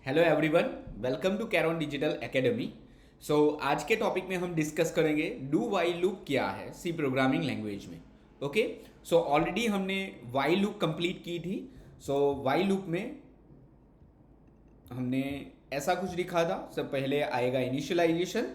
Hello everyone, welcome to Caron digital academy. So आज के topic में हम डिस्कस करेंगे डू वाइल लूप क्या है सी प्रोग्रामिंग लैंग्वेज में। ओके, सो ऑलरेडी हमने वाइल लूप कंप्लीट की थी। सो वाइल लूप में हमने ऐसा कुछ लिखा था। सब पहले आएगा इनिशियलाइजेशन,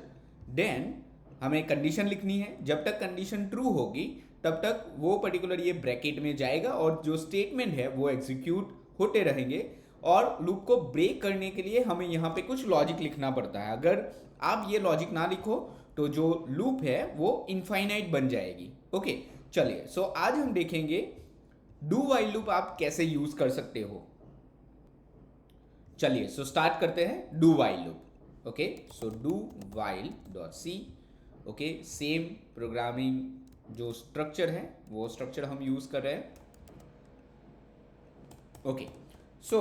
देन हमें कंडीशन लिखनी है। जब तक कंडीशन ट्रू होगी तब तक वो पर्टिकुलर ये ब्रैकेट में जाएगा और जो स्टेटमेंट है वो एग्जीक्यूट होते रहेंगे। और लूप को ब्रेक करने के लिए हमें यहाँ पे कुछ लॉजिक लिखना पड़ता है। अगर आप ये लॉजिक ना लिखो तो जो लूप है वो इनफाइनाइट बन जाएगी। ओके, चलिए सो आज हम देखेंगे डू वाइल लूप आप कैसे यूज कर सकते हो। चलिए सो स्टार्ट करते हैं do while loop. Okay, so do while dot C. Okay, same programming जो स्ट्रक्चर है वो स्ट्रक्चर हम यूज कर रहे हैं। ओके, सो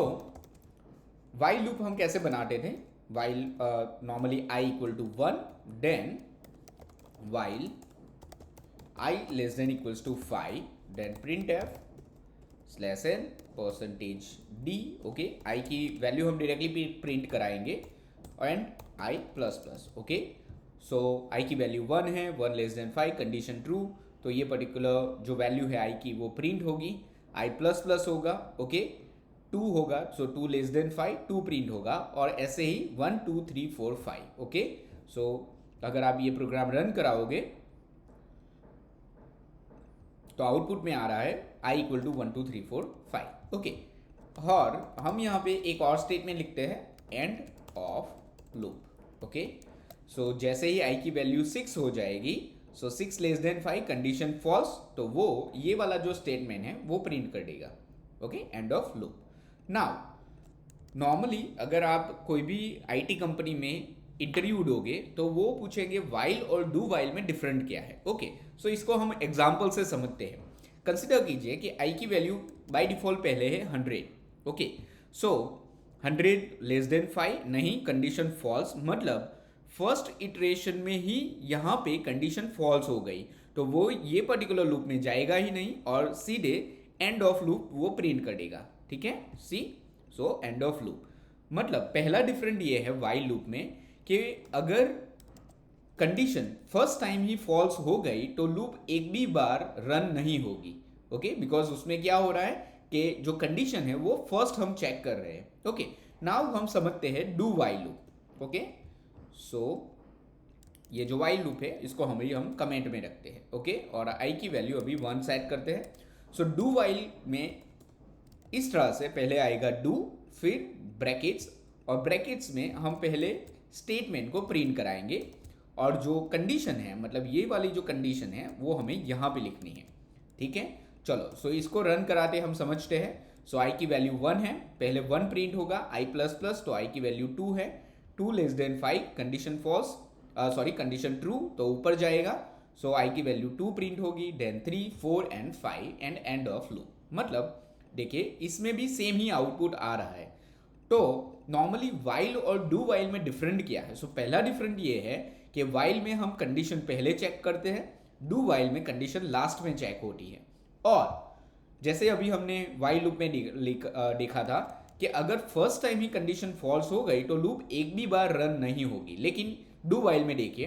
वाइल लूप हम कैसे बनाते थे। While normally I equal to 1, then while I less than equals to 5, then print F slash N percentage D. Okay, I की वैल्यू हम डायरेक्टली प्रिंट कराएंगे and I plus plus. Okay, so I की value 1 है, 1 less than 5, condition true, तो ये particular जो value है आई की वो प्रिंट होगी। आई प्लस प्लस होगा, ओके, 2 होगा, सो 2 लेस देन 5, 2 प्रिंट होगा, और ऐसे ही 1 2 3 4 5। ओके, सो अगर आप ये प्रोग्राम रन कराओगे तो आउटपुट में आ रहा है आई इक्वल टू 1 2 3 4 5। ओके, और हम यहाँ पे एक और स्टेटमेंट लिखते हैं, एंड ऑफ लूप। ओके, सो जैसे ही आई की वैल्यू 6 हो जाएगी, सो 6 लेस देन 5, कंडीशन फॉल्स, तो वो ये वाला जो स्टेटमेंट है वो प्रिंट कर देगा। Okay, and of loop. Now normally अगर आप कोई भी आईटी कंपनी में इंटरव्यू दोगे तो वो पूछेंगे वाइल और डू वाइल में डिफरेंट क्या है। ओके, सो इसको हम एग्जांपल से समझते हैं। कंसिडर कीजिए कि आई की वैल्यू बाय डिफॉल्ट पहले है 100। ओके, सो 100 लेस देन 5 नहीं, कंडीशन फॉल्स, मतलब फर्स्ट इटरेशन में ही यहाँ पे कंडीशन फॉल्स हो गई, तो वो ये पर्टिकुलर लूप में जाएगा ही नहीं और सीधे एंड ऑफ लूप वो प्रिंट कर देगा। ठीक है, सी, सो एंड ऑफ लूप। मतलब पहला डिफरेंट ये है वाइल लूप में कि अगर कंडीशन फर्स्ट टाइम ही फॉल्स हो गई तो लूप एक भी बार रन नहीं होगी। ओके, बिकॉज उसमें क्या हो रहा है कि जो कंडीशन है वो फर्स्ट हम चेक कर रहे हैं। ओके, नाउ हम समझते हैं डू वाइल लूप। ओके, सो ये जो वाइल लूप है इसको हम कमेंट में रखते हैं। ओके, और आई की वैल्यू अभी 1 सेट करते हैं। सो डू वाइल में इस तरह से पहले आएगा डू, फिर ब्रैकेट्स, और ब्रैकेट्स में हम पहले स्टेटमेंट को प्रिंट कराएंगे, और जो कंडीशन है मतलब ये वाली जो कंडीशन है वो हमें यहाँ पे लिखनी है। ठीक है, चलो सो इसको रन कराते हम समझते हैं। सो आई की वैल्यू 1 है, पहले 1 प्रिंट होगा, आई प्लस प्लस, तो आई की वैल्यू 2 है, 2 less than 5, condition false, sorry condition true, तो ऊपर जाएगा, सो आई की वैल्यू 2 प्रिंट होगी, then 3 4 and 5 and end of loop. मतलब देखिए इसमें भी सेम ही आउटपुट आ रहा है। तो नॉर्मली वाइल और डू वाइल में डिफरेंट क्या है। सो पहला डिफरेंट ये है कि वाइल में हम कंडीशन पहले चेक करते हैं, डू वाइल में कंडीशन लास्ट में चेक होती है। और जैसे अभी हमने वाइल लूप में देखा था कि अगर फर्स्ट टाइम ही कंडीशन फॉल्स हो गई तो लूप एक भी बार रन नहीं होगी। लेकिन डू वाइल में देखिए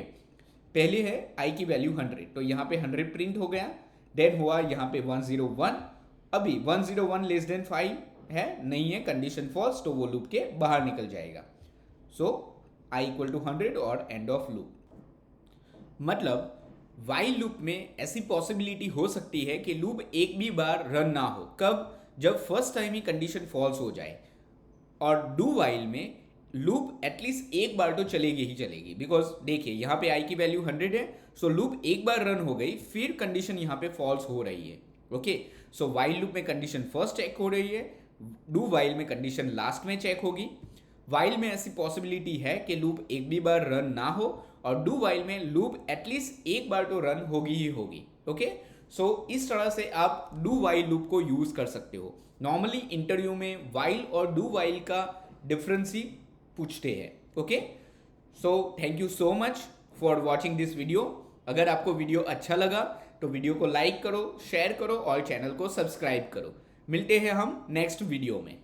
पहले है आई की वैल्यू 100, तो यहाँ पे 100 प्रिंट हो गया, देन हुआ यहाँ पे 101, अभी 101 लेस देन 5 है, नहीं है, कंडीशन फॉल्स, तो वो लूप के बाहर निकल जाएगा। सो आई इक्वल टू 100 और एंड ऑफ लूप। मतलब वाइल लूप में ऐसी पॉसिबिलिटी हो सकती है कि लूप एक भी बार रन ना हो। कब? जब फर्स्ट टाइम ही कंडीशन फॉल्स हो जाए। और डू वाइल में लूप एटलीस्ट एक बार तो चलेगी ही चलेगी, बिकॉज देखिए यहाँ पे आई की वैल्यू 100 है, सो लूप एक बार रन हो गई, फिर कंडीशन यहाँ पे फॉल्स हो रही है। ओके, सो वाइल लूप में कंडीशन फर्स्ट चेक हो रही है, डू वाइल में कंडीशन लास्ट में चेक होगी। वाइल में ऐसी पॉसिबिलिटी है कि लूप एक भी बार रन ना हो, और डू वाइल में लूप एटलीस्ट एक बार तो रन होगी ही होगी। ओके, सो इस तरह से आप डू वाइल लूप को यूज कर सकते हो। नॉर्मली इंटरव्यू में वाइल और डू वाइल का डिफरेंस ही पूछते हैं। Okay, so thank you so much for watching this video. अगर आपको वीडियो अच्छा लगा तो वीडियो को लाइक करो, शेयर करो और चैनल को सब्सक्राइब करो। मिलते हैं हम नेक्स्ट वीडियो में।